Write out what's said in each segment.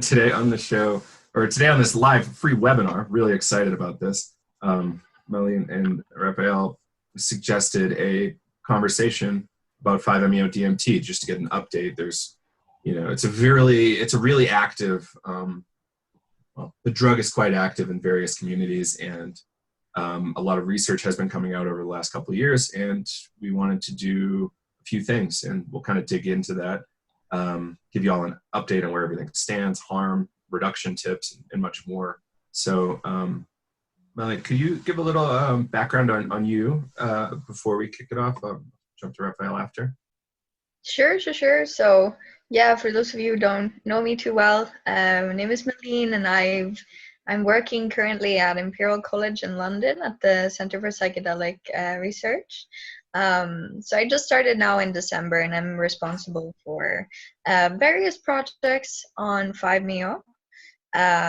today on the show, or today on this live free webinar. Really excited about this. Malin and Rafael suggested a conversation about 5-MeO DMT just to get an update. There's, it's a really active. Well, the drug is quite active in various communities, and a lot of research has been coming out over the last couple of years, and we wanted to do a few things, and we'll kind of dig into that, give you all an update on where everything stands, harm reduction tips, and much more. So, Malin, could you give a little background on you before we kick it off? Jump to Rafael after. Sure. So, yeah, for those of you who don't know me too well, my name is Malin, and I'm working currently at Imperial College in London at the Center for Psychedelic Research. So I just started now in December, and I'm responsible for various projects on 5-MeO,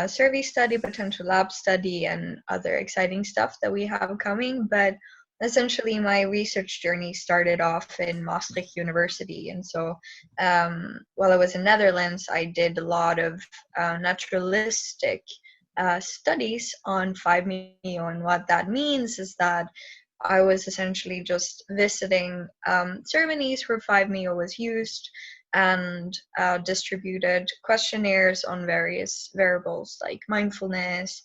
survey study, potential lab study, and other exciting stuff that we have coming. But essentially, my research journey started off in Maastricht University. And so while I was in Netherlands, I did a lot of naturalistic studies on 5-MeO. And what that means is that I was essentially just visiting ceremonies where 5-MeO was used, and distributed questionnaires on various variables like mindfulness,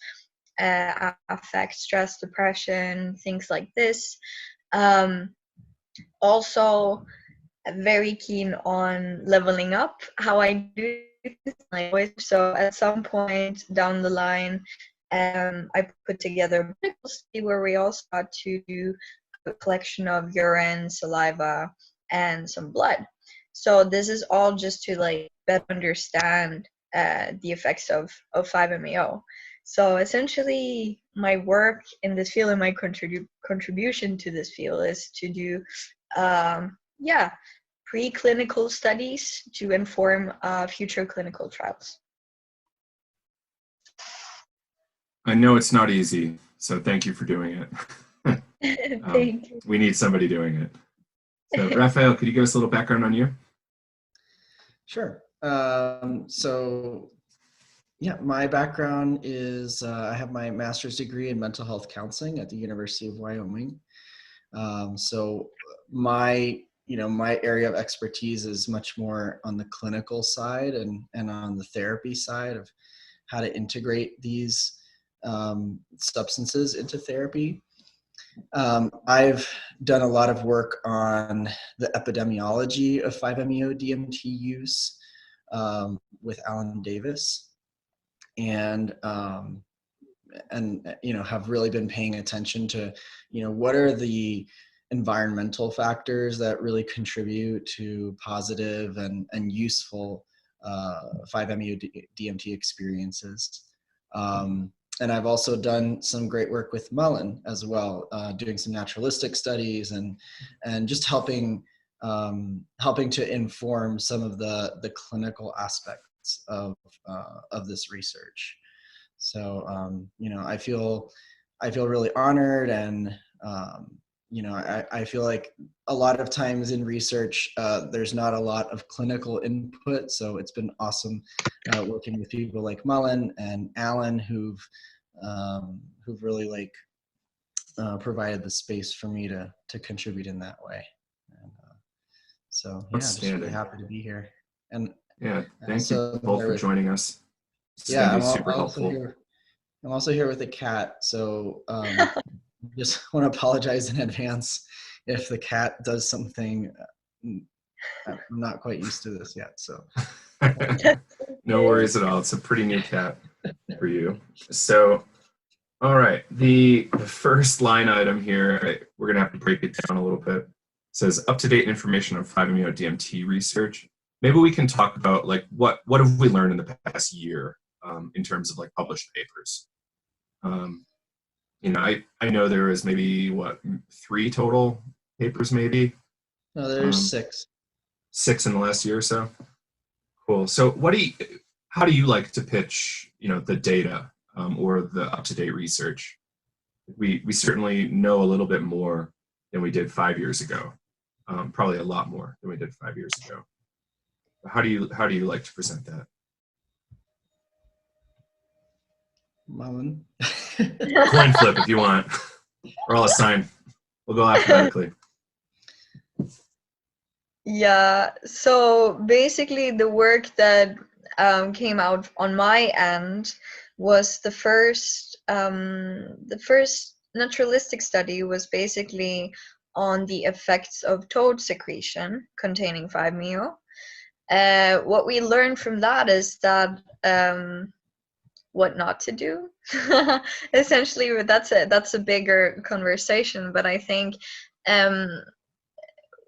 affect, stress, depression, things like this. Also, very keen on leveling up how I do things. So at some point down the line, I put together a medical study where we also got to do a collection of urine, saliva, and some blood. So this is all just to better understand the effects of 5-MeO. So essentially, my work in this field and my contribution to this field is to do, preclinical studies to inform future clinical trials. I know it's not easy, so thank you for doing it. Thank you. We need somebody doing it. So, Rafael, could you give us a little background on you? Sure. My background is I have my master's degree in mental health counseling at the University of Wyoming. So my area of expertise is much more on the clinical side and on the therapy side of how to integrate these substances into therapy. I've done a lot of work on the epidemiology of 5-MeO DMT use with Alan Davis, and have really been paying attention to what are the environmental factors that really contribute to positive and useful 5-MeO DMT experiences. And I've also done some great work with Malin as well, doing some naturalistic studies and just helping to inform some of the clinical aspects of this research. So I feel really honored, and I feel like a lot of times in research there's not a lot of clinical input, so it's been awesome working with people like Malin and Alan who've really provided the space for me to contribute in that way. And just really happy to be here. And thank you both for joining us. I'm also here with a cat, so just want to apologize in advance if the cat does something. I'm not quite used to this yet, so. No worries at all. It's a pretty new cat for you. So, all right, the first line item here, we're gonna have to break it down a little bit. It says up-to-date information on 5-MeO DMT research. Maybe we can talk about what have we learned in the past year in terms of published papers. I know there is maybe 3 total papers, maybe. No, there's 6. 6 in the last year or so. Cool. So how do you like to pitch the data or the up-to-date research? We certainly know a little bit more than we did 5 years ago, probably a lot more than we did 5 years ago. How do you like to present that? Malin? Coin flip if you want, or I'll assign. We'll go alphabetically. Yeah, so basically the work that came out on my end was the first naturalistic study was basically on the effects of toad secretion containing 5-MeO. What we learned from that is that what not to do. Essentially, that's a bigger conversation, but I think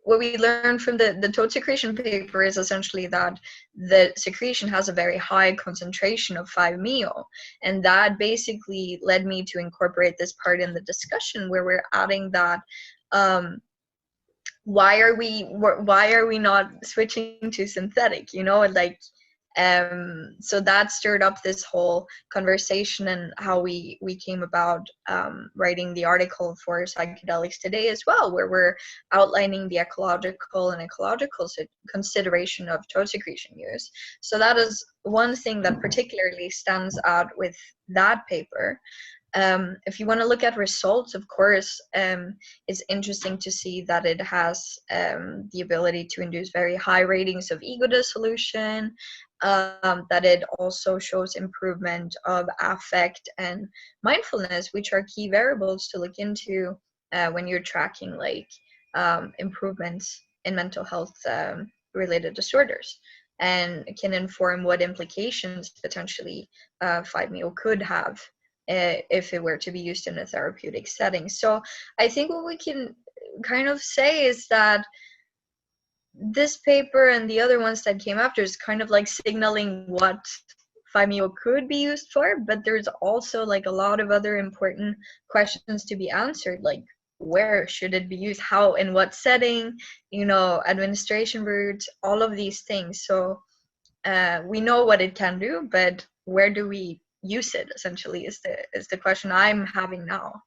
what we learned from the toad secretion paper is essentially that the secretion has a very high concentration of 5-MeO, and that basically led me to incorporate this part in the discussion where we're adding that why are we not switching to synthetic, like so that stirred up this whole conversation and how we came about writing the article for Psychedelics Today as well, where we're outlining the ecological consideration of toad secretion use. So that is one thing that particularly stands out with that paper. If you want to look at results, of course, it's interesting to see that it has the ability to induce very high ratings of ego dissolution, that it also shows improvement of affect and mindfulness, which are key variables to look into when you're tracking improvements in mental health related disorders, and can inform what implications potentially 5-MeO could have if it were to be used in a therapeutic setting. So I think what we can kind of say is that this paper and the other ones that came after is kind of like signaling what 5-MeO could be used for, but there's also like a lot of other important questions to be answered, like where should it be used, how, in what setting, administration routes, all of these things. So we know what it can do, but where do we use it, essentially, is the question I'm having now.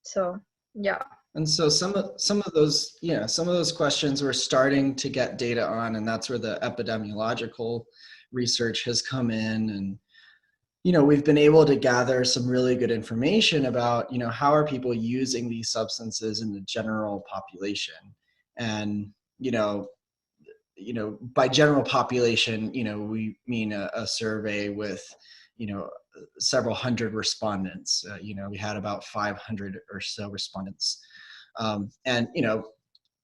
So yeah. And so some of those questions we're starting to get data on, and that's where the epidemiological research has come in. And we've been able to gather some really good information about how are people using these substances in the general population. And by general population, we mean a survey with several hundred respondents. We had about 500 or so respondents. And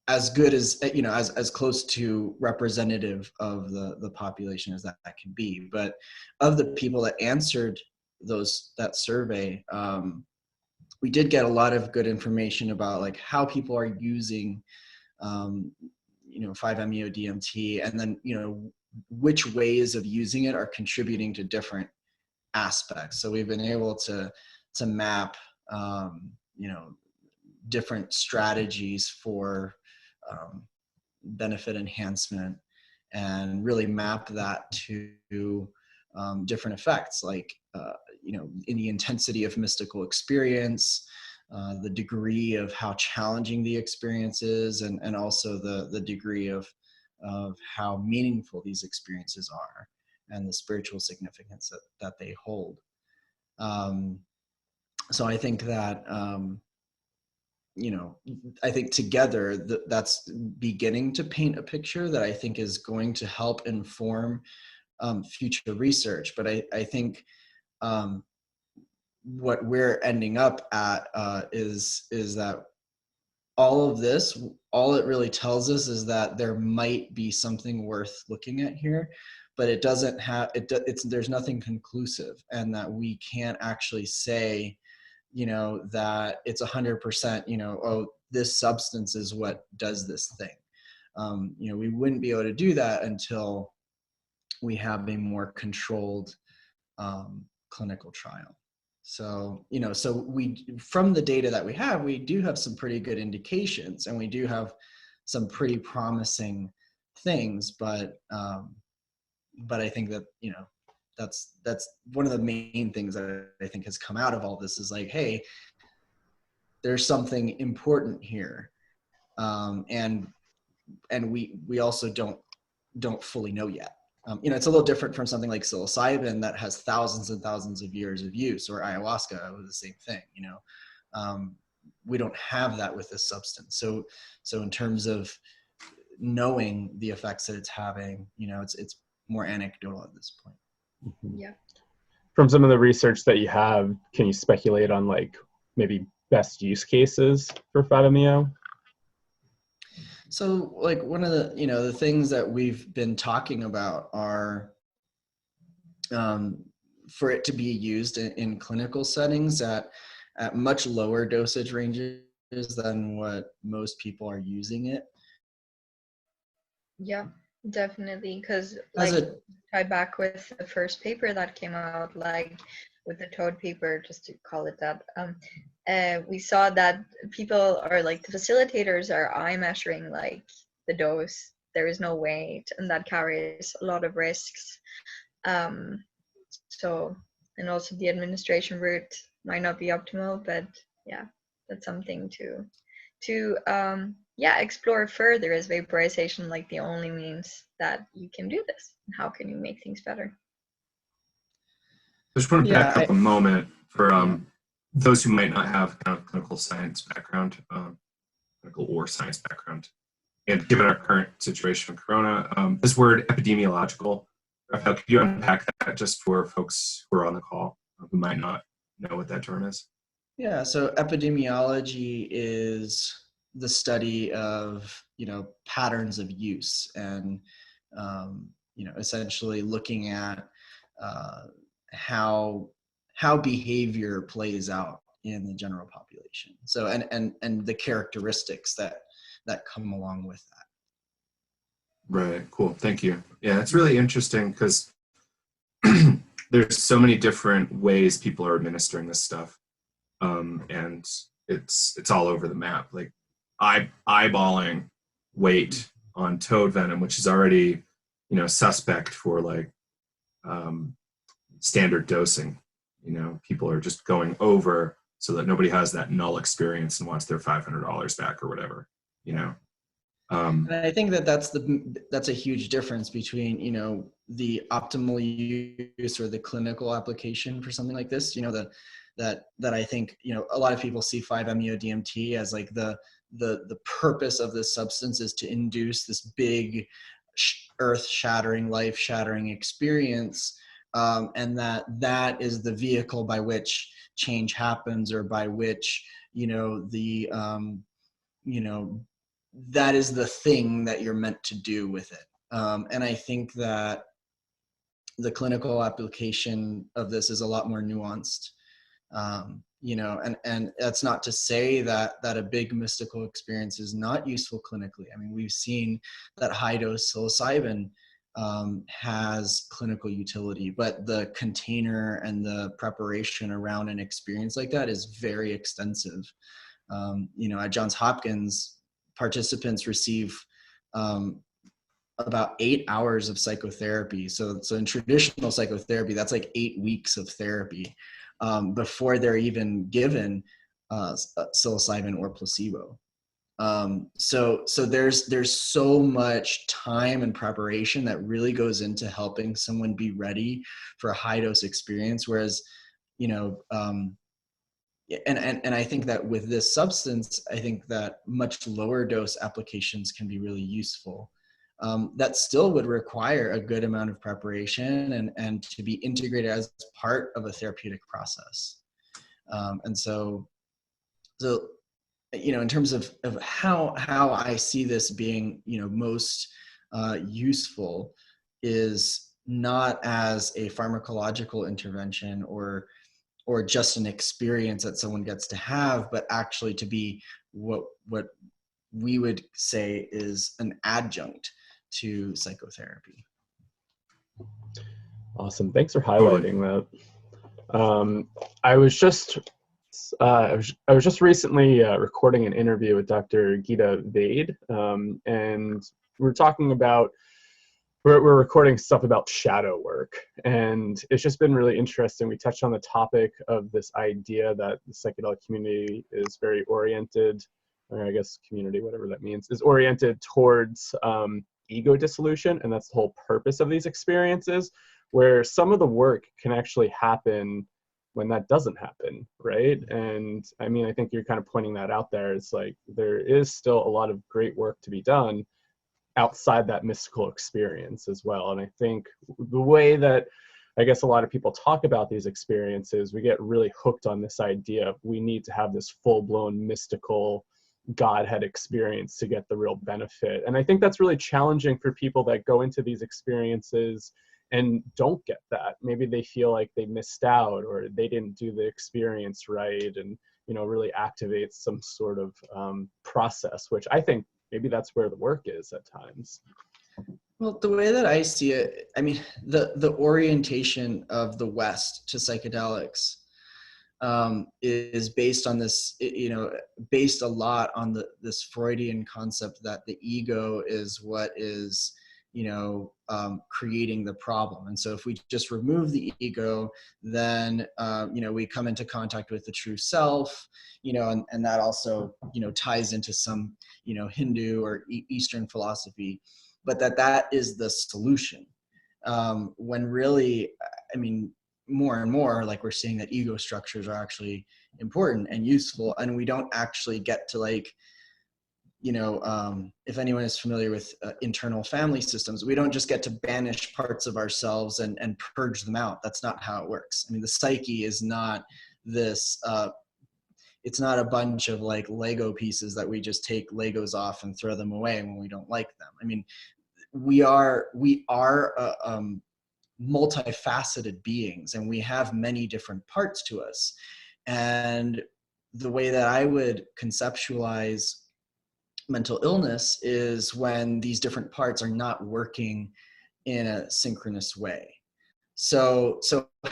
as good as as close to representative of the population as that can be. But of the people that answered that survey, we did get a lot of good information about like how people are using 5-MeO DMT, and then which ways of using it are contributing to different aspects. So we've been able to map different strategies for benefit enhancement, and really map that to different effects, like in the intensity of mystical experience, the degree of how challenging the experience is, and also the degree of how meaningful these experiences are, and the spiritual significance that they hold. So I think that I think together that's beginning to paint a picture that I think is going to help inform future research. But I think what we're ending up at is that all of this, all it really tells us is that there might be something worth looking at here, but it doesn't have there's nothing conclusive, and that we can't actually say that it's 100%, oh, this substance is what does this thing. We wouldn't be able to do that until we have a more controlled clinical trial. So, so from the data that we have, we do have some pretty good indications, and we do have some pretty promising things, but I think that, that's one of the main things that I think has come out of all this is like, hey, there's something important here. And we also don't fully know yet. You know, it's a little different from something like psilocybin that has thousands and thousands of years of use, or ayahuasca was the same thing, you know. We don't have that with this substance. So in terms of knowing the effects that it's having, you know, it's more anecdotal at this point. Yeah. From some of the research that you have, can you speculate on like maybe best use cases for 5-MeO? So like one of the, you know, the things that we've been talking about are for it to be used in clinical settings at much lower dosage ranges than what most people are using it. Yeah, definitely. Because As like a, tie back with the first paper that came out, like with the toad paper, just to call it that, we saw that people are like the facilitators are eye measuring like the dose. There is no weight, and that carries a lot of risks. So, and also the administration route might not be optimal, but yeah, that's something to yeah, explore further. Is vaporization like the only means that you can do this? And how can you make things better? I just want to back up a moment for Yeah. those who might not have kind of clinical science background, clinical or science background. And given our current situation with Corona, this word epidemiological, Rafael, could you unpack that just for folks who are on the call who might not know what that term is? Yeah, so epidemiology is the study of, you know, patterns of use and, you know, essentially looking at how behavior plays out in the general population. So and the characteristics that come along with that. Right, cool, thank you. Yeah, it's really interesting because there's so many different ways people are administering this stuff. And it's all over the map. Like eyeballing weight on toad venom, which is already, you know, suspect for like standard dosing. You know, people are just going over so that nobody has that null experience and wants their $500 back or whatever. You know. And I think that that's a huge difference between, you know, the optimal use or the clinical application for something like this. You know, that I think, you know, a lot of people see 5-MeO DMT as like the purpose of this substance is to induce this big earth-shattering, life-shattering experience, and that is the vehicle by which change happens, or by which, you know, the you know, that is the thing that you're meant to do with it. And I think that the clinical application of this is a lot more nuanced. You know, and that's not to say that a big mystical experience is not useful clinically. I mean, we've seen that high dose psilocybin has clinical utility, but the container and the preparation around an experience like that is very extensive. You know, at Johns Hopkins, participants receive about 8 hours of psychotherapy. So in traditional psychotherapy, that's like 8 weeks of therapy before they're even given psilocybin or placebo. So there's so much time and preparation that really goes into helping someone be ready for a high dose experience. Whereas, you know, and I think that with this substance, I think that much lower dose applications can be really useful. That still would require a good amount of preparation and to be integrated as part of a therapeutic process. And so, you know, in terms of how I see this being, you know, most useful is not as a pharmacological intervention or just an experience that someone gets to have, but actually to be what we would say is an adjunct to psychotherapy. Awesome. Thanks for highlighting that. I was just recently recording an interview with Dr. Gita Vade, and we're talking about we're recording stuff about shadow work, and it's just been really interesting. We touched on the topic of this idea that the psychedelic community is very oriented, or I guess community, whatever that means, is oriented towards ego dissolution, and that's the whole purpose of these experiences, where some of the work can actually happen when that doesn't happen, right? And I mean, I think you're kind of pointing that out there. It's like there is still a lot of great work to be done outside that mystical experience as well. And I think the way that I guess a lot of people talk about these experiences, we get really hooked on this idea of we need to have this full-blown mystical Godhead experience to get the real benefit. And I think that's really challenging for people that go into these experiences and don't get that. Maybe they feel like they missed out or they didn't do the experience right, and really activates some sort of process, which I think maybe that's where the work is at times. Well, the way that I see it, I mean, the orientation of the West to psychedelics is based on this, based a lot on this Freudian concept that the ego is what is, creating the problem. And so if we just remove the ego, then, we come into contact with the true self, and that also, ties into some, Hindu or Eastern philosophy, but that is the solution. When really, I mean, more and more, like we're seeing that ego structures are actually important and useful, and we don't actually get to if anyone is familiar with internal family systems, we don't just get to banish parts of ourselves and purge them out. That's not how it works. I mean, the psyche is not this, it's not a bunch of like Lego pieces that we just take Legos off and throw them away when we don't like them. I mean, we are multifaceted beings, and we have many different parts to us. And the way that I would conceptualize mental illness is when these different parts are not working in a synchronous way. So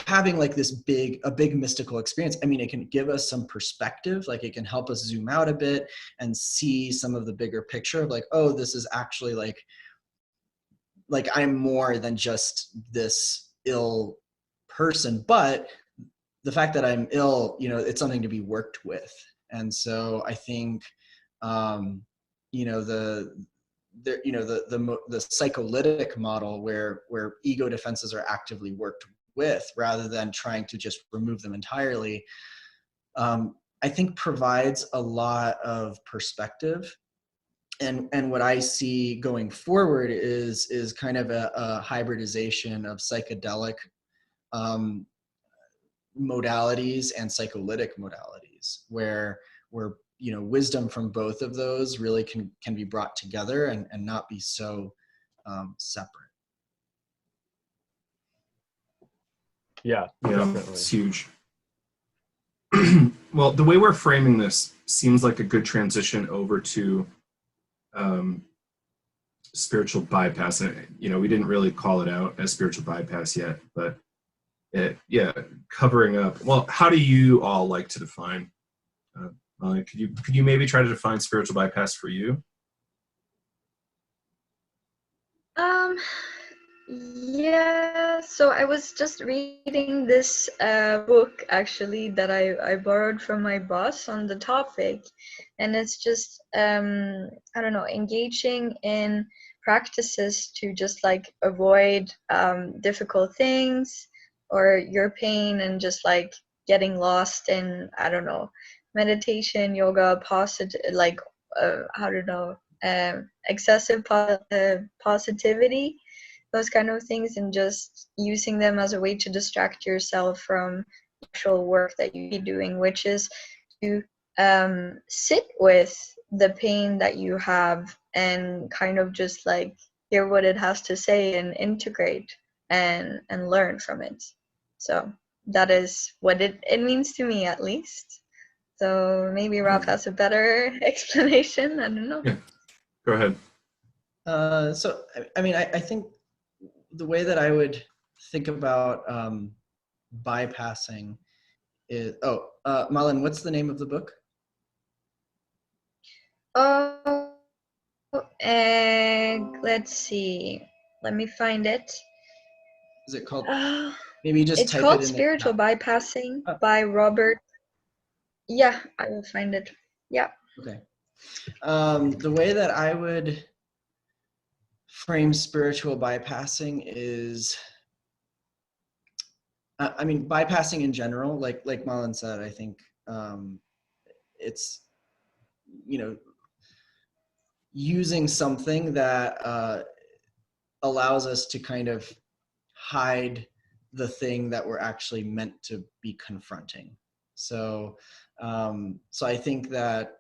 having like a big mystical experience, I mean, it can give us some perspective, like it can help us zoom out a bit and see some of the bigger picture of like, oh, this is actually like I'm more than just this ill person, but the fact that I'm ill, it's something to be worked with. And so I think, the psycholytic model where ego defenses are actively worked with rather than trying to just remove them entirely, I think provides a lot of perspective. And what I see going forward is kind of a hybridization of psychedelic modalities and psycholytic modalities, where wisdom from both of those really can be brought together and not be so separate. Yeah, it's huge. Well, the way we're framing this seems like a good transition over to spiritual bypass. And, we didn't really call it out as spiritual bypass yet, but covering up. Well, how do you all like to define? Could you maybe try to define spiritual bypass for you? Yeah, so I was just reading this book actually that I borrowed from my boss on the topic, and it's just I don't know, engaging in practices to just like avoid difficult things or your pain, and just like getting lost in, I don't know, meditation, yoga, like I don't know, excessive positivity, those kind of things, and just using them as a way to distract yourself from the actual work that you be doing, which is to sit with the pain that you have and kind of just like hear what it has to say and integrate and learn from it. So that is what it means to me, at least. So maybe Rob has a better explanation. I don't know. Yeah, go ahead. So, I mean, I think the way that I would think about bypassing is, Malin, what's the name of the book? Oh, let's see. Let me find it. Is it called? Maybe just it's type called it in Spiritual the Bypassing by Robert. Yeah, I will find it. Yeah. Okay. The way that I would frame spiritual bypassing is, I mean, bypassing in general, like Malin said, I think it's, you know, using something that allows us to kind of hide the thing that we're actually meant to be confronting. So, so I think that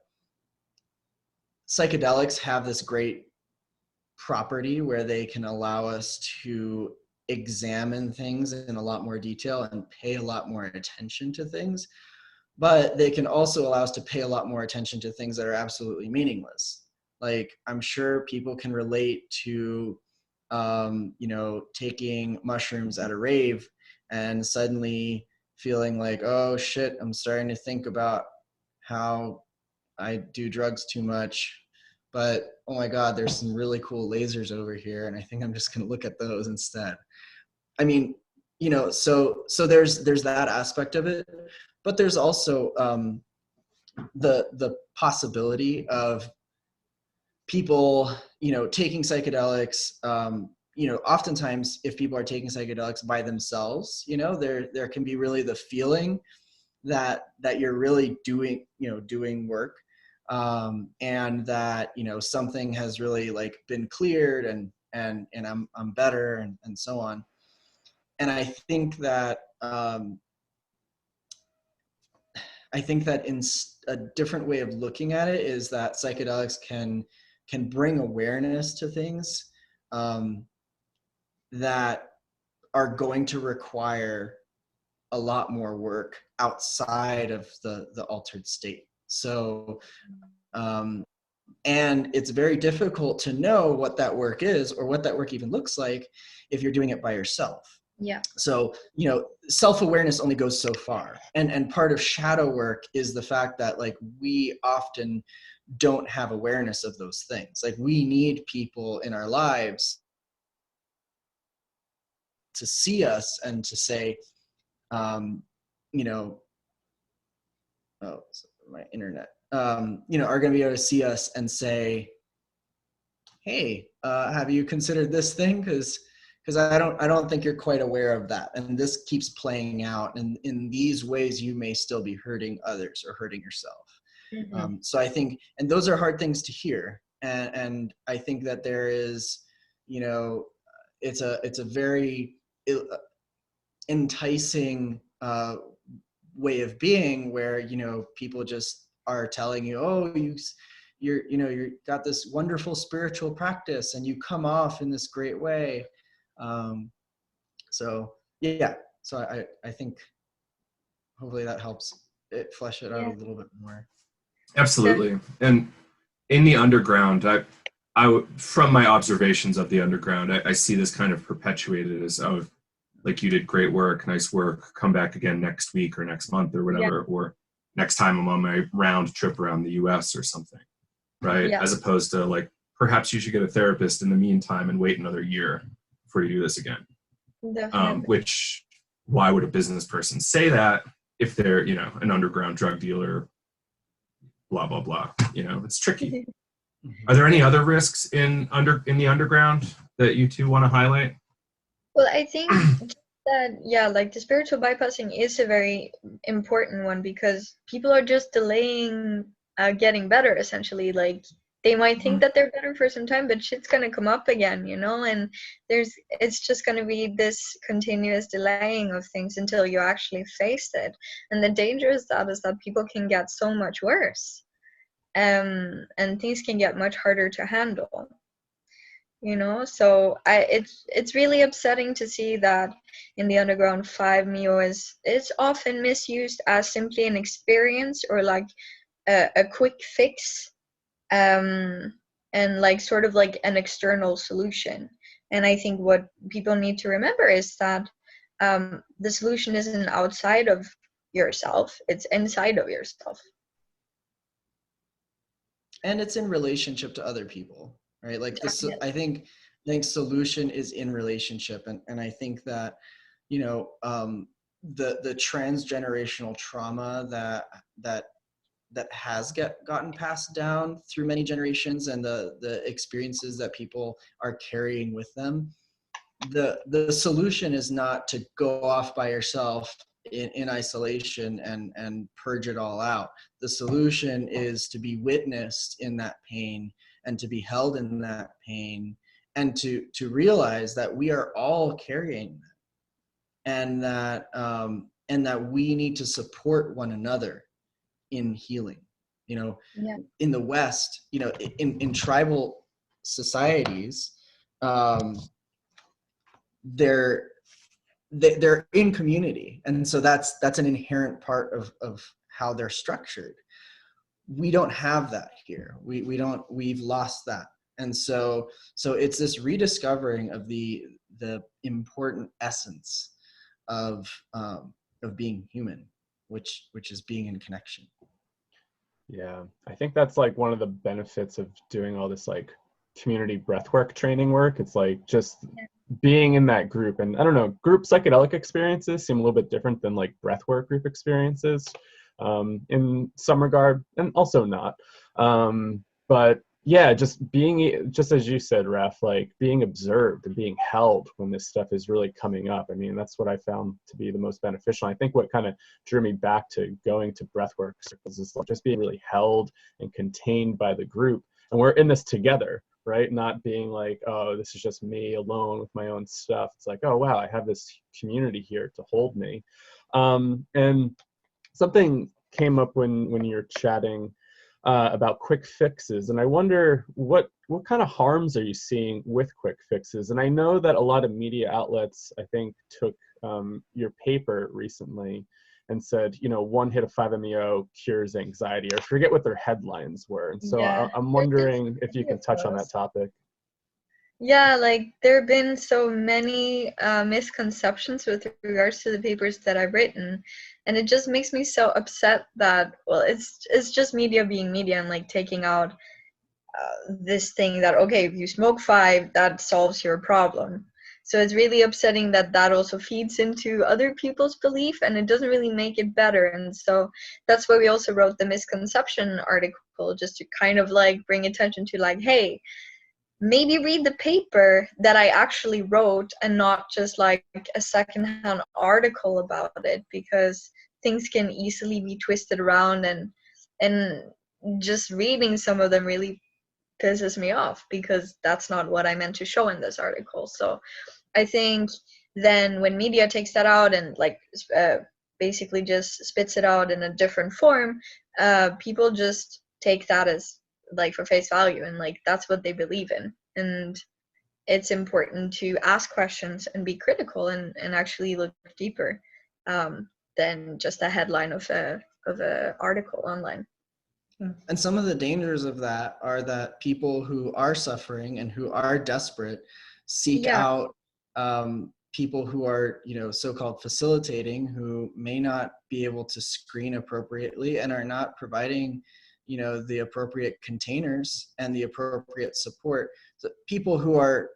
psychedelics have this great property where they can allow us to examine things in a lot more detail and pay a lot more attention to things, but they can also allow us to pay a lot more attention to things that are absolutely meaningless. Like, I'm sure people can relate to, you know, taking mushrooms at a rave and suddenly feeling like, oh shit, I'm starting to think about how I do drugs too much, but oh my God, there's some really cool lasers over here, and I think I'm just gonna look at those instead. I mean, you know, so there's that aspect of it, but there's also the possibility of people, you know, taking psychedelics. You know, oftentimes if people are taking psychedelics by themselves, you know, there can be really the feeling that you're really doing, you know, doing work, and that, you know, something has really like been cleared, and I'm better, and so on. And I think that in a different way of looking at it is that psychedelics can bring awareness to things that are going to require a lot more work outside of the altered state. So, and it's very difficult to know what that work is or what that work even looks like if you're doing it by yourself. Yeah. So, you know, self-awareness only goes so far. And part of shadow work is the fact that, like, we often don't have awareness of those things. Like, we need people in our lives to see us and to say, you know, oh, my internet, you know, are going to be able to see us and say, hey, have you considered this thing? Because I don't think you're quite aware of that. And this keeps playing out. And in these ways, you may still be hurting others or hurting yourself. Mm-hmm. So I think, and those are hard things to hear. And I think that there is, you know, it's a very enticing way of being where, you know, people just are telling you, oh, you're got this wonderful spiritual practice and you come off in this great way. So yeah, so I think hopefully that helps it flesh it out a little bit more. Absolutely. And in the underground, from my observations of the underground, I see this kind of perpetuated as, oh, like, you did great work, nice work, come back again next week or next month or whatever, or next time I'm on my round trip around the US or something, right? Yeah. As opposed to, like, perhaps you should get a therapist in the meantime and wait another year before you do this again. Definitely. Which, why would a business person say that if they're, you know, an underground drug dealer, blah, blah, blah, you know, it's tricky. Are there any other risks in the underground that you two want to highlight? Well, I think that, yeah, like, the spiritual bypassing is a very important one because people are just delaying getting better, essentially. Like, they might think that they're better for some time, but shit's gonna come up again, you know, and it's just gonna be this continuous delaying of things until you actually face it. And the danger is that people can get so much worse, and things can get much harder to handle. You know, so it's really upsetting to see that in the underground 5-MeO is often misused as simply an experience or like a quick fix, and like sort of like an external solution. And I think what people need to remember is that the solution isn't outside of yourself, it's inside of yourself. And it's in relationship to other people, right? Like this, I think solution is in relationship. And I think that, you know, the transgenerational trauma that that has gotten passed down through many generations, and the experiences that people are carrying with them. The solution is not to go off by yourself in isolation and purge it all out. The solution is to be witnessed in that pain and to be held in that pain, and to realize that we are all carrying that, and that we need to support one another in healing. Yeah. In the West, in tribal societies, they're in community, and so that's an inherent part of how they're structured. We don't have that here. We've lost that. And so it's this rediscovering of the important essence of being human, which is being in connection. Yeah, I think that's like one of the benefits of doing all this like community breathwork training work. It's like just being in that group, and I don't know, group psychedelic experiences seem a little bit different than like breathwork group experiences in some regard, and also not. But yeah, just as you said, Raf, like being observed and being held when this stuff is really coming up. I mean, that's what I found to be the most beneficial. I think what kind of drew me back to going to breathwork circles is just being really held and contained by the group. And we're in this together, right? Not being like, oh, this is just me alone with my own stuff. It's like, oh, wow, I have this community here to hold me. And something came up when you're chatting about quick fixes, and I wonder what kind of harms are you seeing with quick fixes? And I know that a lot of media outlets, I think, took your paper recently and said, one hit of 5-MeO cures anxiety, or forget what their headlines were. And so I'm wondering if you can touch on that topic. Yeah, like there have been so many misconceptions with regards to the papers that I've written, and it just makes me so upset that, well, it's just media being media and like taking out this thing that, okay, if you smoke 5, that solves your problem. So it's really upsetting that also feeds into other people's belief, and it doesn't really make it better. And so that's why we also wrote the misconception article, just to kind of like bring attention to like, hey, maybe read the paper that I actually wrote and not just like a secondhand article about it, because things can easily be twisted around, and just reading some of them really pisses me off, because that's not what I meant to show in this article. So I think then when media takes that out and like basically just spits it out in a different form, people just take that as like for face value, and like that's what they believe in. And it's important to ask questions and be critical and actually look deeper than just a headline of a article online. And some of the dangers of that are that people who are suffering and who are desperate seek out people who are, so-called facilitating, who may not be able to screen appropriately and are not providing, the appropriate containers and the appropriate support. So people who are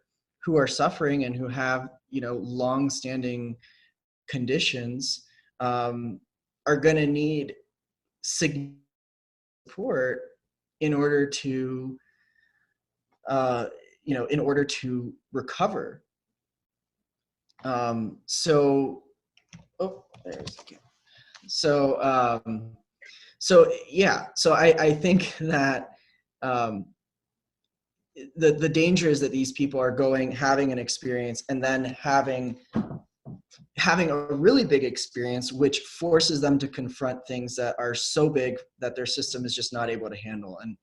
suffering and who have, long-standing conditions are going to need significant support in order to recover. So I think that the danger is that these people are having an experience and then having a really big experience, which forces them to confront things that are so big that their system is just not able to handle. And,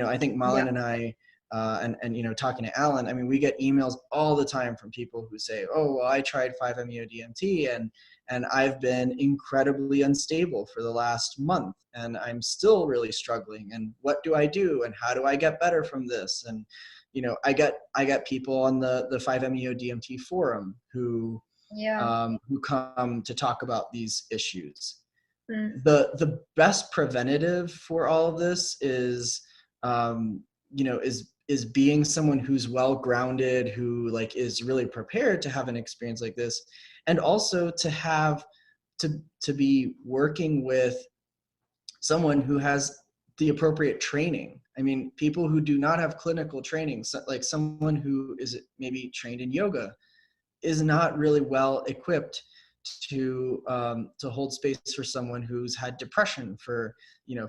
I think Malin and I, and talking to Alan, I mean, we get emails all the time from people who say, oh, well, I tried 5-MeO DMT and I've been incredibly unstable for the last month, and I'm still really struggling. And what do I do? And how do I get better from this? And, I get people on the 5-MeO DMT forum who come to talk about these issues. The best preventative for all of this is, is being someone who's well grounded, who like is really prepared to have an experience like this, and also to have to be working with someone who has the appropriate training. I mean, people who do not have clinical training, like someone who is maybe trained in yoga, is not really well equipped to hold space for someone who's had depression for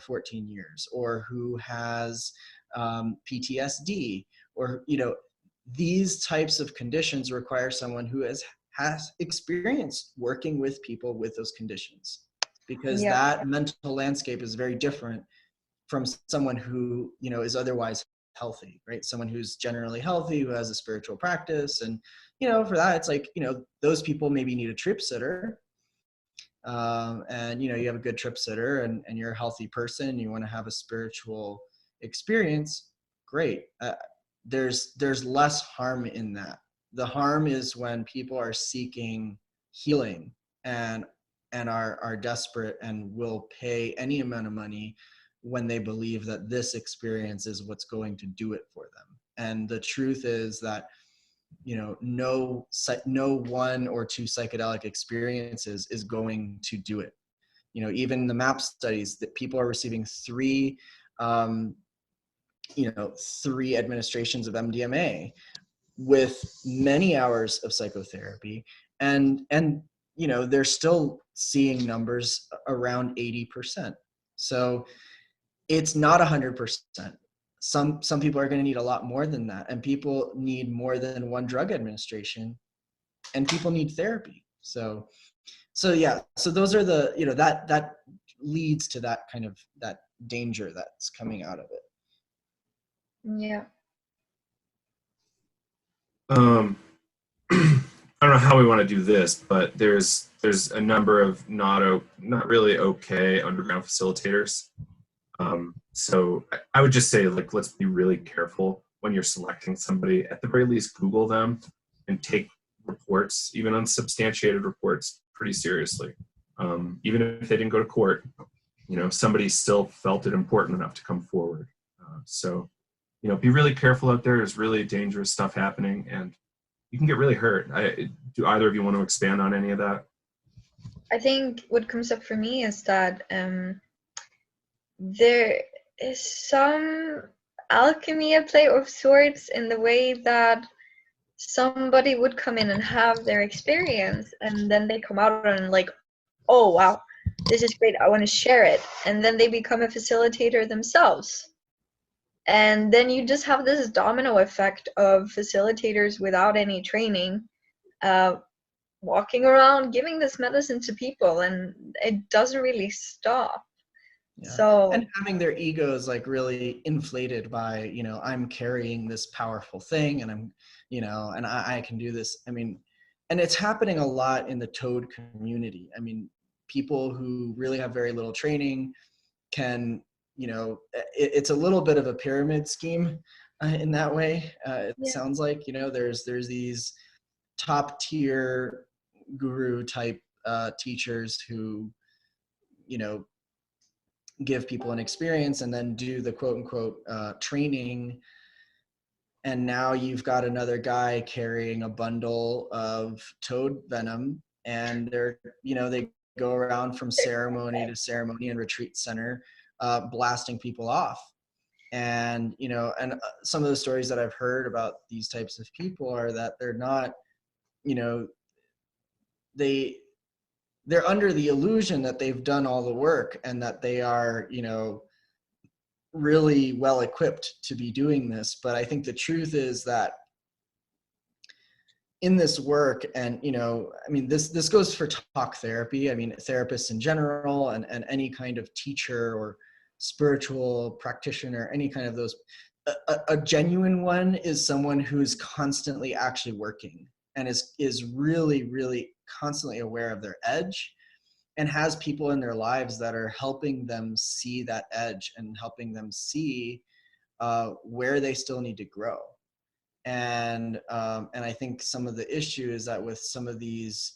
14 years, or who has PTSD, or these types of conditions require someone who has experience working with people with those conditions, because Yeah. that mental landscape is very different from someone who is otherwise healthy, right? Someone who's generally healthy, who has a spiritual practice, and for that, it's like those people maybe need a trip sitter, and you have a good trip sitter, and you're a healthy person, and you want to have a spiritual experience. Great. There's less harm in that. The harm is when people are seeking healing and are desperate and will pay any amount of money when they believe that this experience is what's going to do it for them. And the truth is that no one or two psychedelic experiences is going to do it. Even the MAP studies, that people are receiving three administrations of MDMA with many hours of psychotherapy, and they're still seeing numbers around 80%. So it's not 100%. Some people are going to need a lot more than that, and people need more than one drug administration, and people need therapy. So yeah, so those are the that leads to that kind of that danger that's coming out of it. Yeah. I don't know how we want to do this, but there's a number of not really okay underground facilitators. So I would just say, like, let's be really careful when you're selecting somebody. At the very least, Google them and take reports, even unsubstantiated reports, pretty seriously. Even if they didn't go to court, somebody still felt it important enough to come forward. So be really careful out there. There's really dangerous stuff happening, and you can get really hurt. Do either of you want to expand on any of that? I think what comes up for me is that there is some alchemy at play of sorts, in the way that somebody would come in and have their experience, and then they come out and like, oh wow, this is great, I want to share it, and then they become a facilitator themselves. And then you just have this domino effect of facilitators without any training, walking around giving this medicine to people, and it doesn't really stop. Yeah. So, and having their egos like really inflated by, I'm carrying this powerful thing, and I'm, and I can do this. I mean, and it's happening a lot in the Toad community. I mean, people who really have very little training can, it's a little bit of a pyramid scheme in that way. It sounds like, there's these top tier guru type teachers who, give people an experience and then do the quote unquote training. And now you've got another guy carrying a bundle of toad venom, and they're, they go around from ceremony to ceremony and retreat center, blasting people off. And, and some of the stories that I've heard about these types of people are that they're not, they're under the illusion that they've done all the work and that they are, really well equipped to be doing this. But I think the truth is that in this work, and, I mean, this goes for talk therapy. I mean, therapists in general, and any kind of teacher or spiritual practitioner, any kind of those, a genuine one is someone who's constantly actually working and is really, really constantly aware of their edge, and has people in their lives that are helping them see that edge and helping them see where they still need to grow. And I think some of the issue is that with some of these,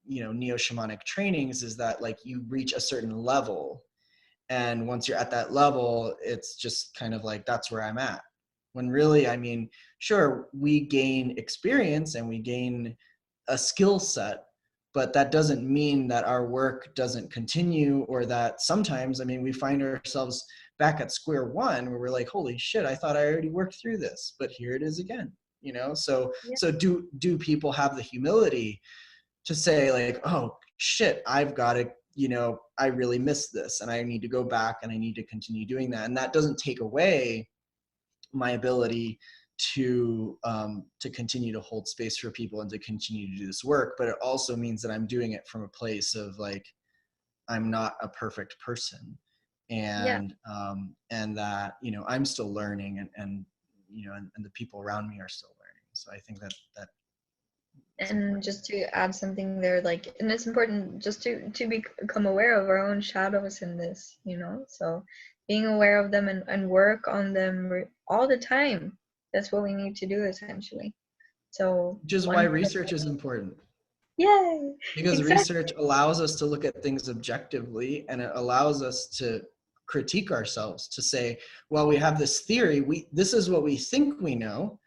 neo-shamanic trainings, is that like you reach a certain level, and once you're at that level, it's just kind of like, that's where I'm at. When really, I mean, sure, we gain experience and we gain a skill set, but that doesn't mean that our work doesn't continue, or that sometimes, I mean, we find ourselves back at square one where we're like, holy shit, I thought I already worked through this, but here it is again, you know? So, Yeah. so do people have the humility to say like, oh shit, I've got to, you know, I really missed this and I need to go back and I need to continue doing that. And that doesn't take away my ability to continue to hold space for people and to continue to do this work. But it also means that I'm doing it from a place of like, I'm not a perfect person. And, and that, you know, I'm still learning and you know, and the people around me are still learning. So I think that And just to add something there, like, and it's important just to become aware of our own shadows in this, you know, so being aware of them and work on them all the time. That's what we need to do essentially. So which is why research is important. Yay! Because Exactly. research allows us to look at things objectively, and it allows us to critique ourselves, to say, well, we have this theory, this is what we think we know,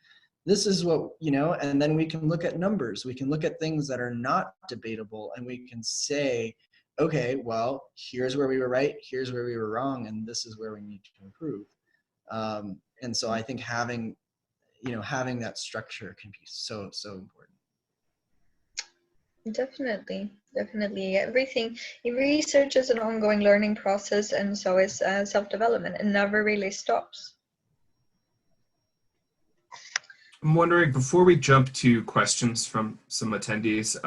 this is what, you know, and then we can look at numbers, we can look at things that are not debatable, and we can say, okay, well, here's where we were right, here's where we were wrong, and this is where we need to improve. And so I think having that structure can be so important. Definitely. Everything, research is an ongoing learning process, and so is self-development. It never really stops. I'm wondering, before we jump to questions from some attendees,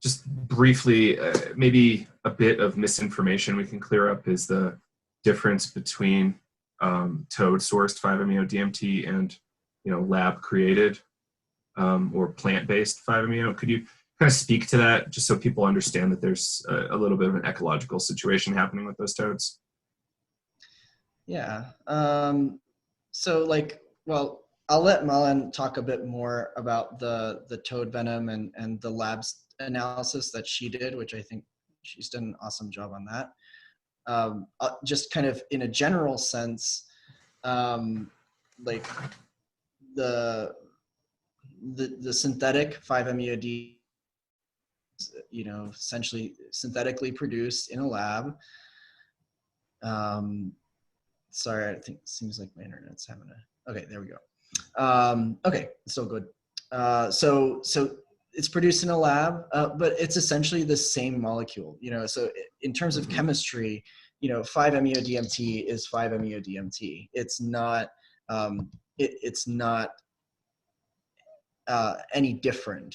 just briefly, maybe a bit of misinformation we can clear up is the difference between toad-sourced 5-MeO-DMT and, you know, lab-created or plant-based 5-MeO. Could you kind of speak to that, just so people understand that there's a little bit of an ecological situation happening with those toads? Yeah. So like, well, I'll let Malin talk a bit more about the toad venom and the labs analysis that she did, which I think she's done an awesome job on that. Just kind of in a general sense, like the synthetic 5-MeO-D, you know, essentially synthetically produced in a lab. Sorry, I think it seems like my internet's having okay, there we go. Okay, still good. So it's produced in a lab, but it's essentially the same molecule, you know, so in terms of chemistry, you know, 5-MeO-DMT is 5-MeO-DMT. It's not, it's not any different.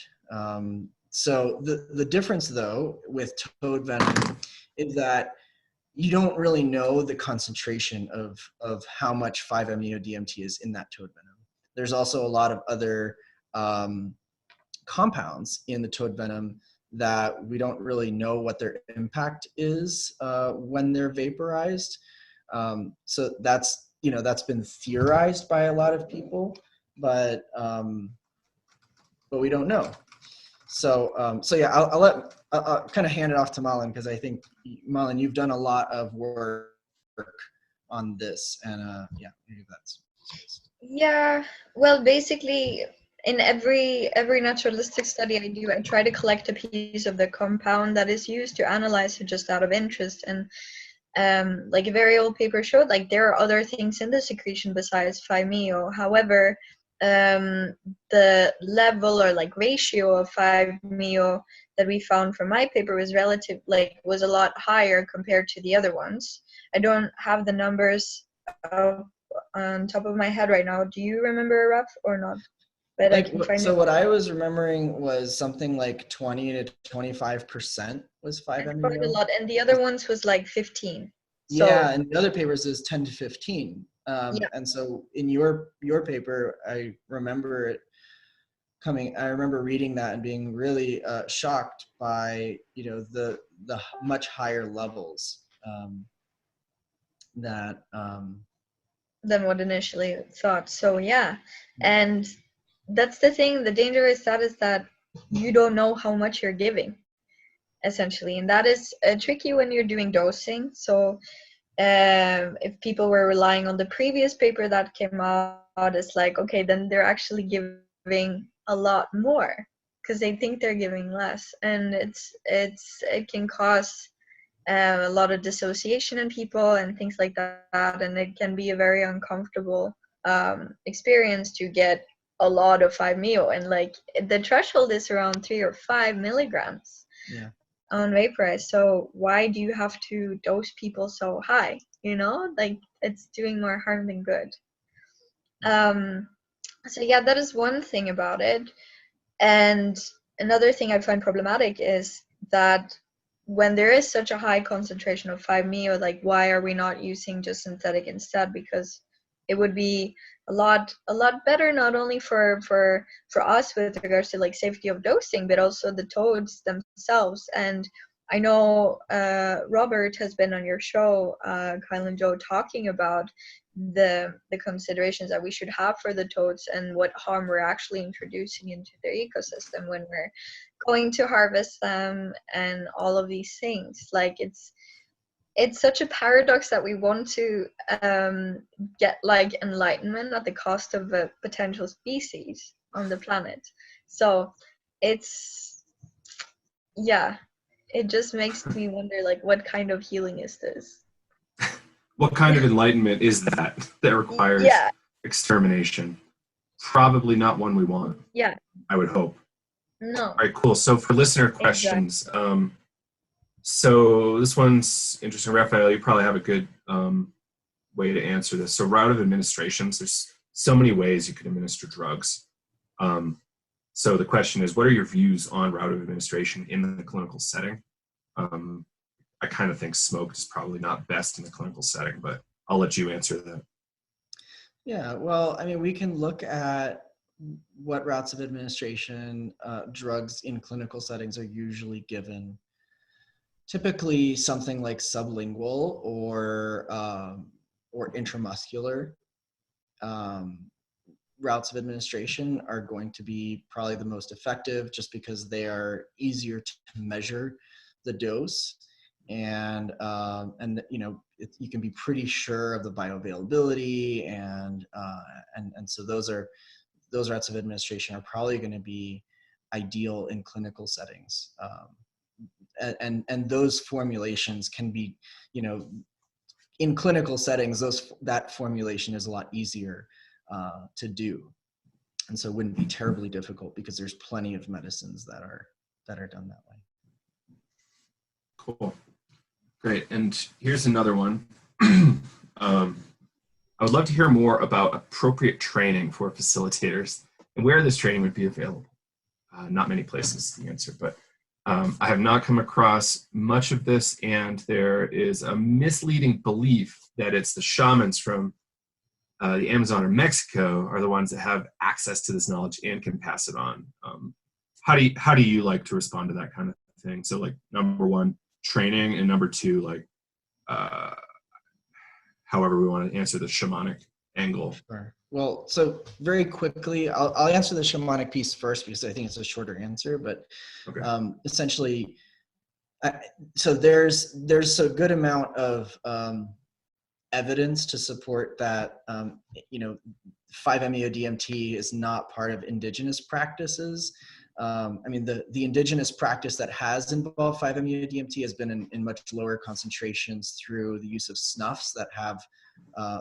So the difference though with toad venom is that you don't really know the concentration of how much 5-MeO-DMT is in that toad venom. There's also a lot of other compounds in the toad venom that we don't really know what their impact is when they're vaporized. So that's, you know, that's been theorized by a lot of people, but we don't know. So yeah, I'll kind of hand it off to Malin, because I think, Malin, you've done a lot of work on this, and yeah, maybe that's. Yeah, well, basically, in every naturalistic study I do, I try to collect a piece of the compound that is used to analyze it, just out of interest. And like a very old paper showed, like there are other things in the secretion besides 5-MeO. However, the level or like ratio of 5-MeO that we found from my paper was was a lot higher compared to the other ones. I don't have the numbers on top of my head right now. Do you remember, Raf, or not? But like, I can find so it. what I was remembering was something like 20 to 25% was 5-MeO. Quite a lot, and the other ones was like 15. So, yeah, and the other papers is 10 to 15. Yeah. And so in your paper, I remember it I remember reading that and being really shocked by, you know, the much higher levels that than what initially thought. So yeah, and that's the thing. The danger is that you don't know how much you're giving, essentially, and that is tricky when you're doing dosing. So if people were relying on the previous paper that came out, it's like, okay, then they're actually giving a lot more, because they think they're giving less, and it can cause a lot of dissociation in people and things like that, and it can be a very uncomfortable experience to get a lot of 5-MeO, and like the threshold is around 3 or 5 milligrams on vaporized. So why do you have to dose people so high? You know, like it's doing more harm than good. So yeah, that is one thing about it. And another thing I find problematic is that when there is such a high concentration of 5-MeO, like why are we not using just synthetic instead? Because it would be a lot better, not only for us with regards to like safety of dosing, but also the toads themselves. And I know Robert has been on your show, Kyle and Joe, talking about the considerations that we should have for the toads and what harm we're actually introducing into their ecosystem when we're going to harvest them and all of these things. Like it's such a paradox that we want to get like enlightenment at the cost of a potential species on the planet. So it's, yeah, it just makes me wonder, like, what kind of healing is this? What kind of enlightenment is that requires extermination? Probably not one we want. Yeah. I would hope. No. All right, cool. So for listener questions, so this one's interesting. Rafael, you probably have a good way to answer this. So route of administrations, there's so many ways you could administer drugs. So the question is, what are your views on route of administration in the clinical setting? I kind of think smoked is probably not best in the clinical setting, but I'll let you answer that. Yeah, well, I mean, we can look at what routes of administration drugs in clinical settings are usually given. Typically something like sublingual or intramuscular routes of administration are going to be probably the most effective, just because they are easier to measure the dose, and you know, you can be pretty sure of the bioavailability, and so those routes of administration are probably going to be ideal in clinical settings. And those formulations can be, you know, in clinical settings, that formulation is a lot easier to do, and so it wouldn't be terribly difficult because there's plenty of medicines that are done that way. Cool, great. And here's another one. I would love to hear more about appropriate training for facilitators and where this training would be available. Not many places, the answer, but I have not come across much of this, and there is a misleading belief that it's the shamans from the Amazon or Mexico are the ones that have access to this knowledge and can pass it on. How do you like to respond to that kind of thing? So like, number one, training, and number two, like however we want to answer the shamanic angle. Sure. Well, so very quickly, I'll answer the shamanic piece first because I think it's a shorter answer, but okay. Essentially, so there's a good amount of evidence to support that, you know, 5-MeO DMT is not part of indigenous practices. I mean, the indigenous practice that has involved 5-MeO DMT has been in much lower concentrations through the use of snuffs that have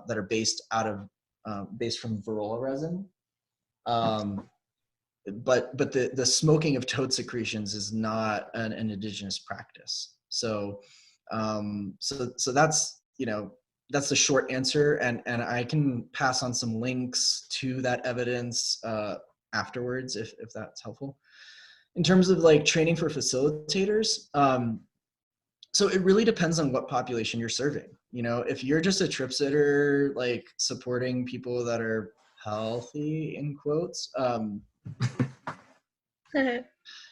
that are based from varroa resin. But the smoking of toad secretions is not an indigenous practice. So so that's, you know, that's the short answer, and I can pass on some links to that evidence afterwards if that's helpful. In terms of like training for facilitators, so it really depends on what population you're serving. You know, if you're just a trip sitter, like supporting people that are healthy in quotes,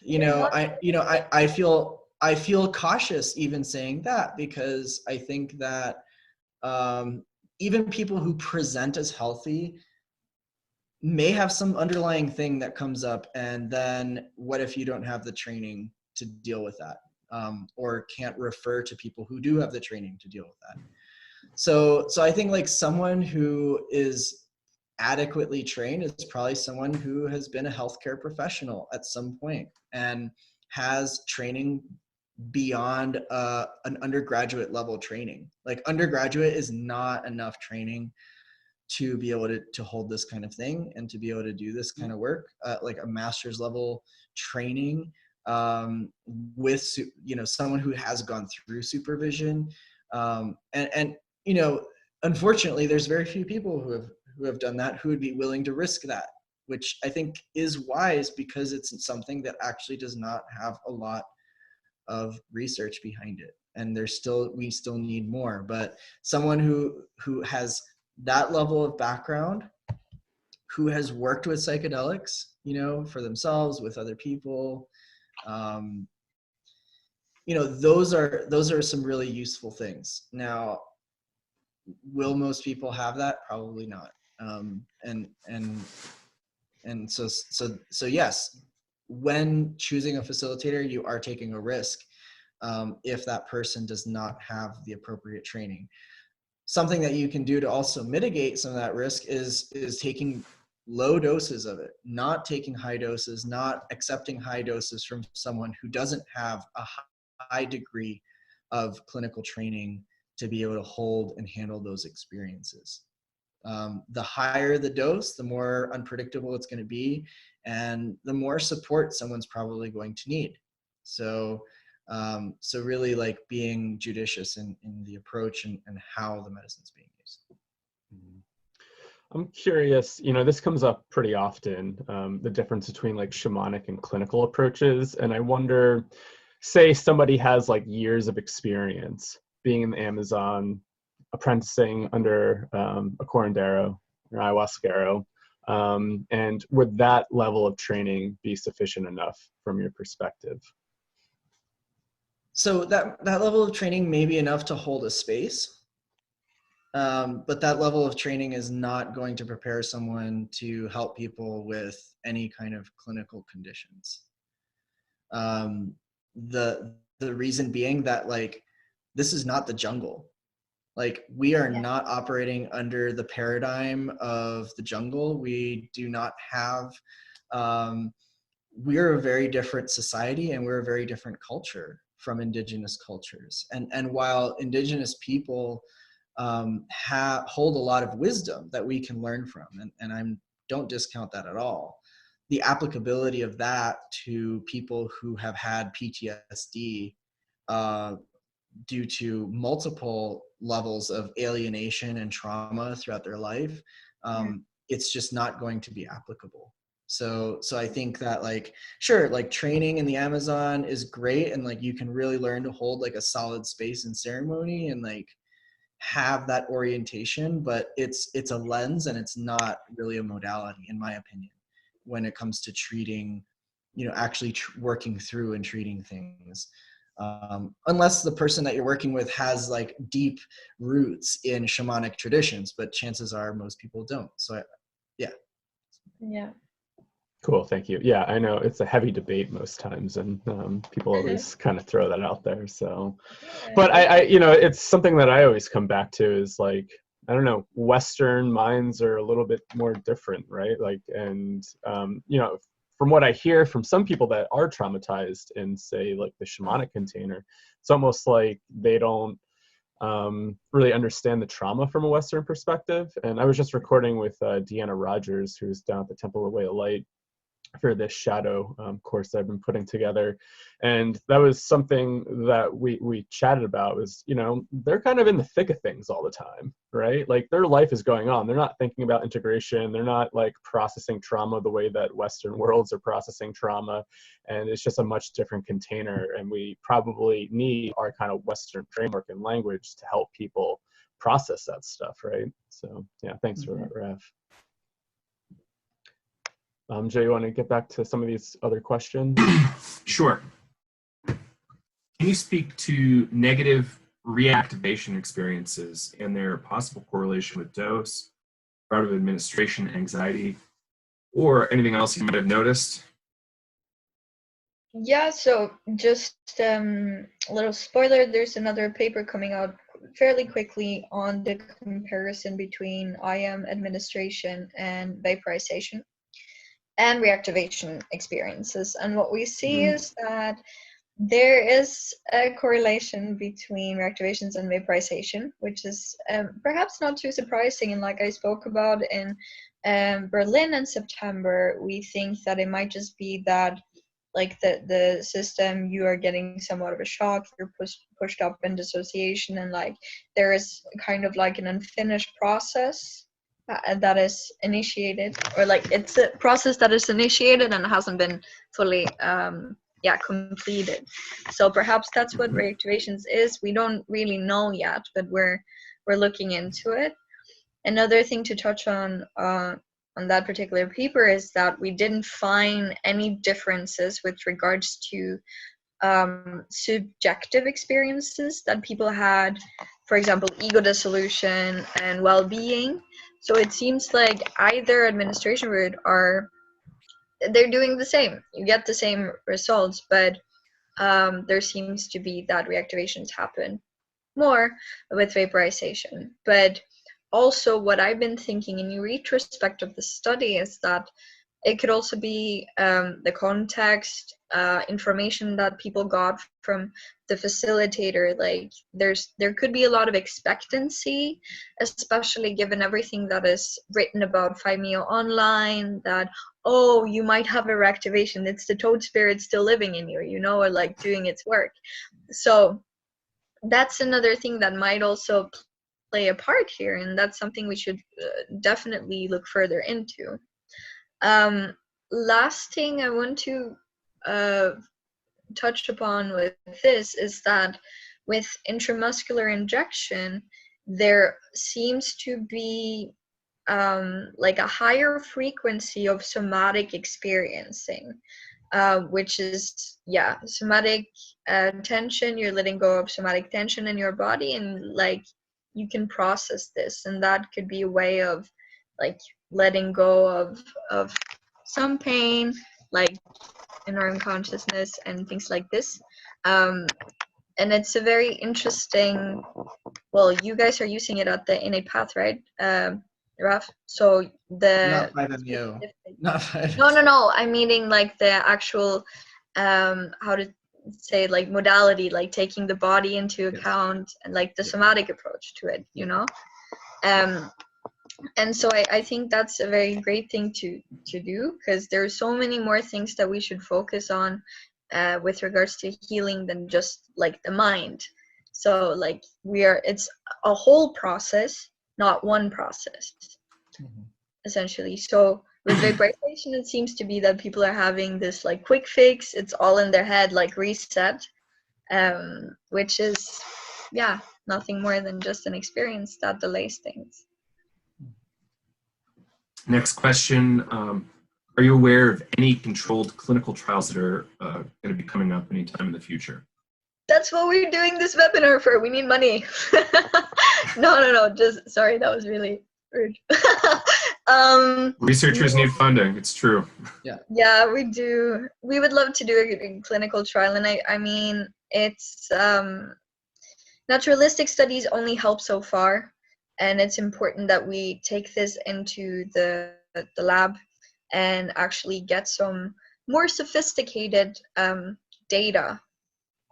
you know, I feel cautious even saying that, because I think that even people who present as healthy may have some underlying thing that comes up, and then what if you don't have the training to deal with that, or can't refer to people who do have the training to deal with that? So I think like someone who is adequately trained is probably someone who has been a healthcare professional at some point and has training beyond an undergraduate level training. Like undergraduate is not enough training to be able to hold this kind of thing and to be able to do this kind of work. Like a master's level training with, you know, someone who has gone through supervision. And you know, unfortunately, there's very few people who have done that, who would be willing to risk that, which I think is wise because it's something that actually does not have a lot of research behind it. And we still need more, but someone who has that level of background, who has worked with psychedelics, you know, for themselves, with other people, you know, those are some really useful things. Now, will most people have that? Probably not. And so yes, when choosing a facilitator, you are taking a risk if that person does not have the appropriate training. Something that you can do to also mitigate some of that risk is taking low doses of it, not taking high doses, not accepting high doses from someone who doesn't have a high degree of clinical training to be able to hold and handle those experiences. The higher the dose, the more unpredictable it's going to be, and the more support someone's probably going to need. So really like being judicious in the approach and how the medicine's being used. I'm curious, you know, this comes up pretty often, the difference between like shamanic and clinical approaches. And I wonder, say somebody has like years of experience being in the Amazon, apprenticing under a curandero or ayahuasquero, and would that level of training be sufficient enough from your perspective? So that level of training may be enough to hold a space, but that level of training is not going to prepare someone to help people with any kind of clinical conditions. The reason being that like this is not the jungle. Like we are not operating under the paradigm of the jungle. We do not have, we're a very different society and we're a very different culture from indigenous cultures. And while indigenous people hold a lot of wisdom that we can learn from, and I don't discount that at all, the applicability of that to people who have had PTSD due to multiple levels of alienation and trauma throughout their life, it's just not going to be applicable. So I think that like, sure, like training in the Amazon is great. And like, you can really learn to hold like a solid space and ceremony and like have that orientation, but it's a lens and it's not really a modality, in my opinion, when it comes to treating, you know, actually working through and treating things. Unless the person that you're working with has like deep roots in shamanic traditions, but chances are most people don't. So yeah. Cool, thank you. Yeah, I know it's a heavy debate most times, and people always kind of throw that out there. So, but I, you know, it's something that I always come back to is like, I don't know, Western minds are a little bit more different, right? Like, and you know, from what I hear from some people that are traumatized in, say, like the shamanic container, it's almost like they don't really understand the trauma from a Western perspective. And I was just recording with Deanna Rogers, who's down at the Temple of the Way of Light, for this shadow course that I've been putting together. And that was something that we chatted about was, you know, they're kind of in the thick of things all the time, right? Like their life is going on. They're not thinking about integration. They're not like processing trauma the way that Western worlds are processing trauma. And it's just a much different container. And we probably need our kind of Western framework and language to help people process that stuff, right? So yeah, thanks for that, Raph. Jay, you want to get back to some of these other questions? Sure. Can you speak to negative reactivation experiences and their possible correlation with dose, route of administration, anxiety, or anything else you might have noticed? Yeah, so just a little spoiler, there's another paper coming out fairly quickly on the comparison between IM administration and vaporization and reactivation experiences. And what we see is that there is a correlation between reactivations and vaporization, which is perhaps not too surprising. And like I spoke about in Berlin in September, we think that it might just be that like the system, you are getting somewhat of a shock, you're pushed up in dissociation, and like there is kind of like an unfinished process that is initiated, or like it's a process that is initiated and hasn't been fully completed. So perhaps that's what reactivations is. We don't really know yet, but we're looking into it. Another thing to touch on that particular paper is that we didn't find any differences with regards to subjective experiences that people had, for example, ego dissolution and well-being. So it seems like either administration route they're doing the same. You get the same results, but there seems to be that reactivations happen more with vaporization. But also what I've been thinking in retrospect of the study is that it could also be the context, information that people got from the facilitator. Like there could be a lot of expectancy, especially given everything that is written about 5-MeO online, that, oh, you might have a reactivation. It's the toad spirit still living in you, or like doing its work. So that's another thing that might also play a part here, and that's something we should definitely look further into. Last thing I want to touch upon with this is that with intramuscular injection, there seems to be like a higher frequency of somatic experiencing, which is, somatic tension. You're letting go of somatic tension in your body, and like you can process this, and that could be a way of like letting go of some pain, like in our unconsciousness and things like this. And it's a very interesting, well, you guys are using it at the innate path, right, Raf? So Not 5-MeO. Not 5. No, I'm meaning like the actual how to say, like modality, like taking the body into account, and like the somatic approach to it, and so I think that's a very great thing to do, because there's so many more things that we should focus on with regards to healing than just like the mind. So like it's a whole process, not one process, essentially. So with vibration, it seems to be that people are having this like quick fix, it's all in their head, like reset, which is nothing more than just an experience that delays things. Next question. Are you aware of any controlled clinical trials that are going to be coming up anytime in the future? That's what we're doing this webinar for. We need money. No. Just sorry, that was really rude. Researchers need funding. It's true. Yeah, we do. We would love to do a clinical trial, and I mean, it's naturalistic studies only help so far, and it's important that we take this into the lab and actually get some more sophisticated data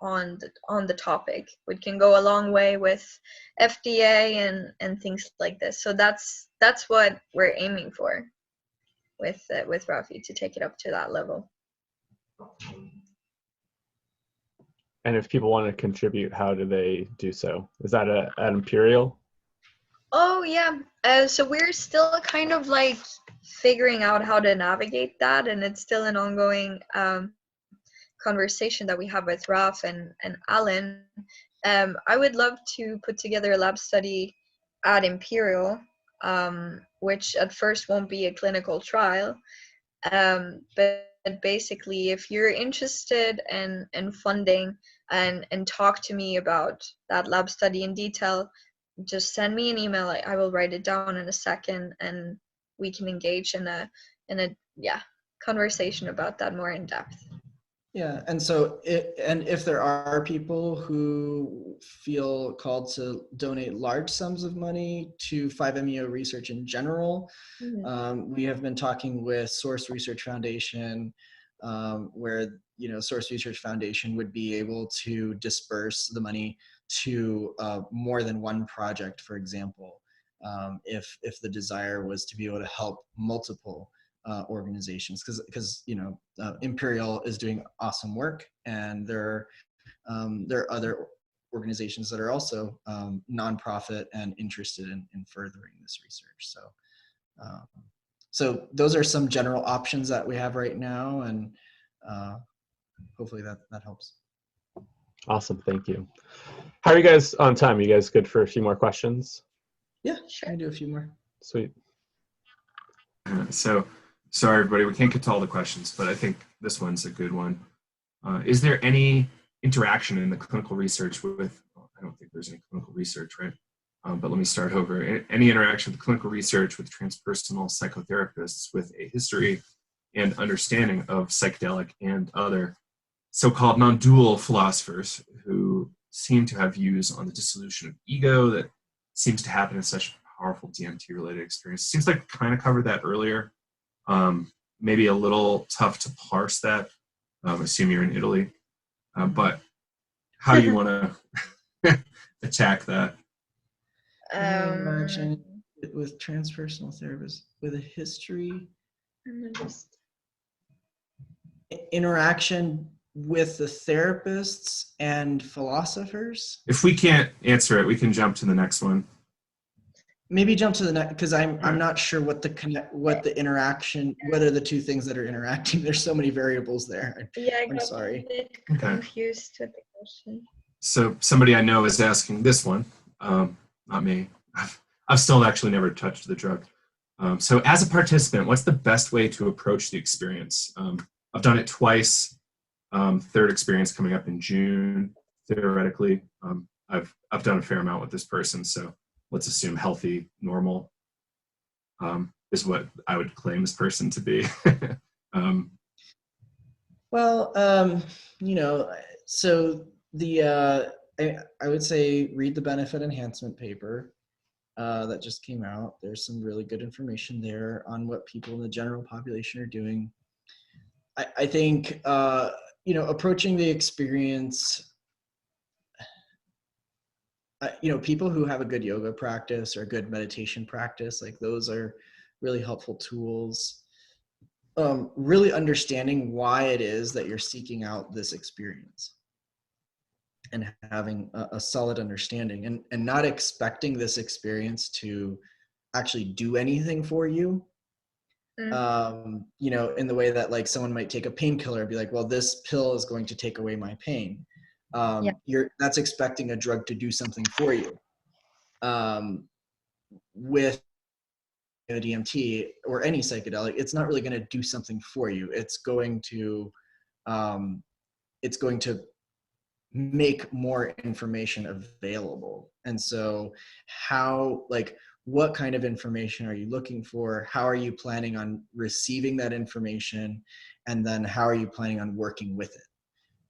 on the topic, which can go a long way with FDA and things like this. So that's what we're aiming for with Rafi, to take it up to that level. And if people want to contribute, how do they do so? Is that at Imperial? Oh yeah, so we're still kind of like figuring out how to navigate that, and it's still an ongoing conversation that we have with Raf and Alan. I would love to put together a lab study at Imperial, which at first won't be a clinical trial, but basically if you're interested in funding and talk to me about that lab study in detail, just send me an email. I will write it down in a second, and we can engage in a conversation about that more in depth. Yeah, and so if there are people who feel called to donate large sums of money to 5-MeO research in general, we have been talking with Source Research Foundation, where Source Research Foundation would be able to disperse the money to more than one project, for example, if the desire was to be able to help multiple organizations, because Imperial is doing awesome work, and there are other organizations that are also nonprofit and interested in furthering this research. So those are some general options that we have right now, and hopefully that helps. Awesome, thank you. How are you guys on time? Are you guys good for a few more questions? Yeah, Sure. I can do a few more. Sweet. So, sorry everybody, we can't get to all the questions, but I think this one's a good one. Is there any interaction in the clinical research with, well, I don't think there's any clinical research, right? But let me start over. Any interaction with clinical research with transpersonal psychotherapists with a history and understanding of psychedelic and other so-called non-dual philosophers who seem to have views on the dissolution of ego that seems to happen in such powerful DMT-related experience? Seems like kind of covered that earlier. Maybe a little tough to parse that. I assume you're in Italy, but how do you want to attack that? Interaction with transpersonal therapists with a history. Interaction with the therapists and philosophers. If we can't answer it, we can jump to the next one. Maybe jump to the next, because I'm not sure what the interaction, whether the two things that are interacting. There's so many variables there. Yeah, I'm sorry. A bit confused with the question. So somebody I know is asking this one, not me. I've still actually never touched the drug. So as a participant, what's the best way to approach the experience? I've done it twice. Third experience coming up in June, theoretically. I've done a fair amount with this person, so let's assume healthy, normal is what I would claim this person to be. So I would say read the benefit enhancement paper that just came out. There's some really good information there on what people in the general population are doing. I think approaching the experience, people who have a good yoga practice or a good meditation practice, like those are really helpful tools. Really understanding why it is that you're seeking out this experience and having a solid understanding, and not expecting this experience to actually do anything for you. In the way that like someone might take a painkiller and be like, well, this pill is going to take away my pain. That's expecting a drug to do something for you. With DMT or any psychedelic, it's not really going to do something for you. It's going to make more information available. And so what kind of information are you looking for? How are you planning on receiving that information? And then how are you planning on working with it?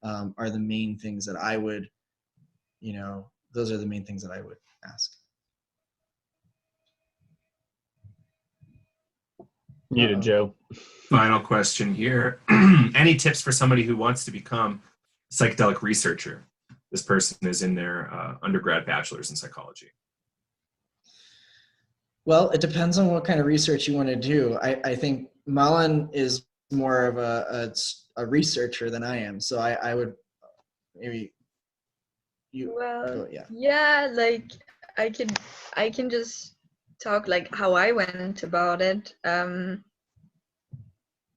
Are the main things that I would, those are the main things that I would ask. Muted, Joe. Final question here. Any tips for somebody who wants to become a psychedelic researcher? This person is in their undergrad bachelor's in psychology. Well, it depends on what kind of research you want to do. I think Malin is more of a researcher than I am. So I would maybe like I can just talk like how I went about it.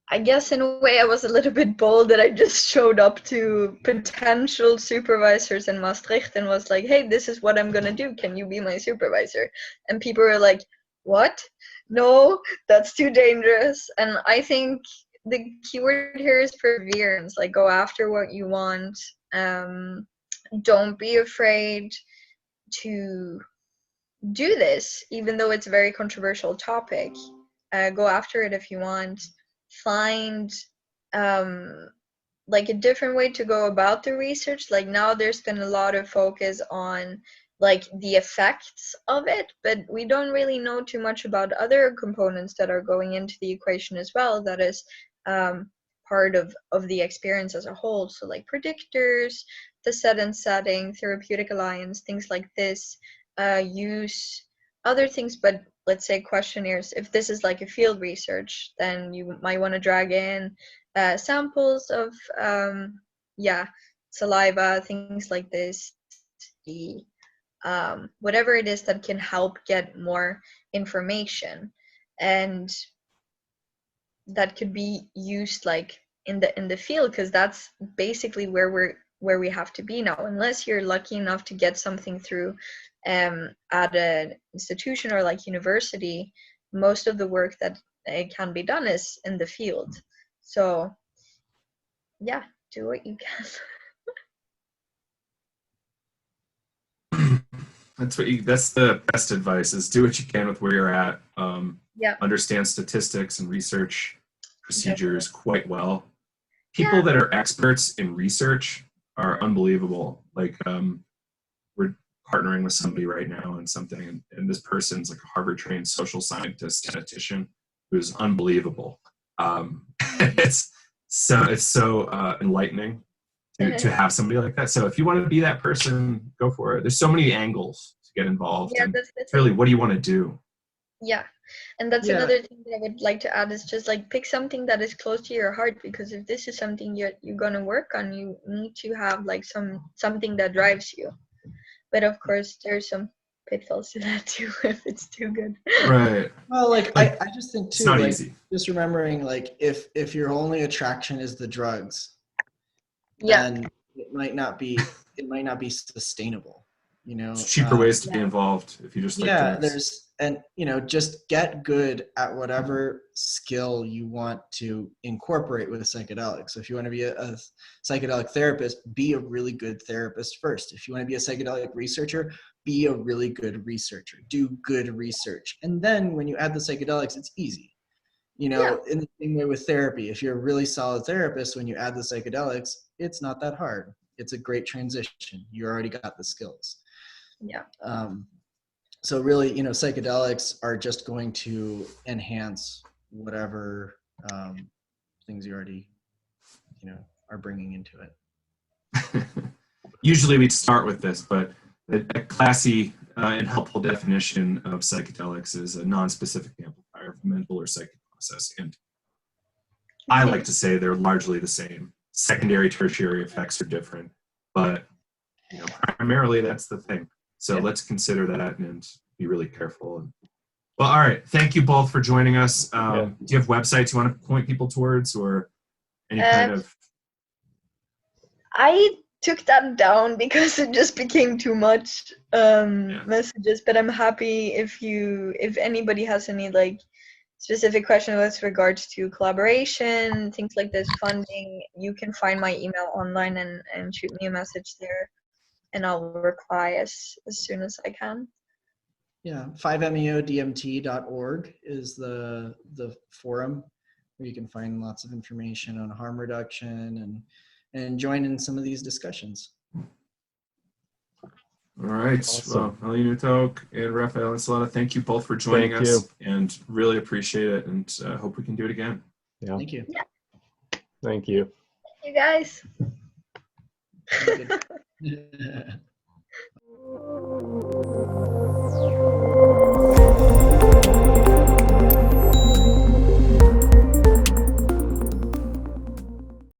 I guess in a way I was a little bit bold that I just showed up to potential supervisors in Maastricht and was like, hey, this is what I'm gonna do. Can you be my supervisor? And people were like, what? No, that's too dangerous. And I think the keyword here is perseverance. Like, go after what you want. Don't be afraid to do this, even though it's a very controversial topic. Go after it if you want. Find like a different way to go about the research. Like now there's been a lot of focus on like the effects of it, but we don't really know too much about other components that are going into the equation as well, that is part of the experience as a whole. So like predictors, the set and setting, therapeutic alliance, things like this, use other things. But let's say questionnaires, if this is like a field research, then you might want to drag in samples of saliva, things like this, the whatever it is that can help get more information, and that could be used like in the field, because that's basically where we have to be now. Unless you're lucky enough to get something through at an institution or like university, most of the work that can be done is in the field. So yeah, do what you can. That's the best advice, is do what you can with where you're at. Yeah, Understand statistics and research procedures definitely. quite well. People that are experts in research are unbelievable. Like, we're partnering with somebody right now on something, and this person's like a Harvard trained social scientist statistician who's unbelievable. It's so enlightening to have somebody like that. So if you want to be that person, go for it. There's so many angles to get involved, Yeah, and that's the it's really, thing. what do you want to do? Yeah, and that's Yeah. another thing that I would like to add, is just like pick something that is close to your heart, because if this is something you're gonna work on, you need to have like something that drives you. But of course, there's some pitfalls to that too if it's too good. Right. Well, like Like, I just think it's too, not like easy. just remembering, like if your only attraction is the drugs, Yeah, then it might not be sustainable. You know, There's cheaper ways to be Yeah. involved if you just like yeah, drugs. and just get good at whatever skill you want to incorporate with psychedelics. So if you want to be a psychedelic therapist, be a really good therapist first. If you want to be a psychedelic researcher, be a really good researcher. Do good research. And then when you add the psychedelics, it's easy. You Yeah. know, in the same way with therapy, if you're a really solid therapist, when you add the psychedelics, it's not that hard. It's a great transition. You already got the skills. yeah, So really, psychedelics are just going to enhance whatever things you already, are bringing into it. Usually we'd start with this, but a classy and helpful definition of psychedelics is a non-specific amplifier of mental or psychic process. And I like to say they're largely the same. Secondary, tertiary effects are different, but primarily that's the thing. So Yeah. let's consider that and be really careful. Well, all right. Thank you both for joining us. Do you have websites you want to point people towards, or any kind of? I took that down because it just became too much messages. But I'm happy if anybody has any like specific question with regards to collaboration, things like this, funding, you can find my email online and shoot me a message there, and I'll reply as soon as I can. Yeah, 5meodmt.org is the forum where you can find lots of information on harm reduction and join in some of these discussions. All right. Awesome. Well, Malin, Uthaug, and Rafael and Lancelotta, thank you both for joining us, and really appreciate it, and hope we can do it again. Yeah. Thank you. Thank you. You guys. Good.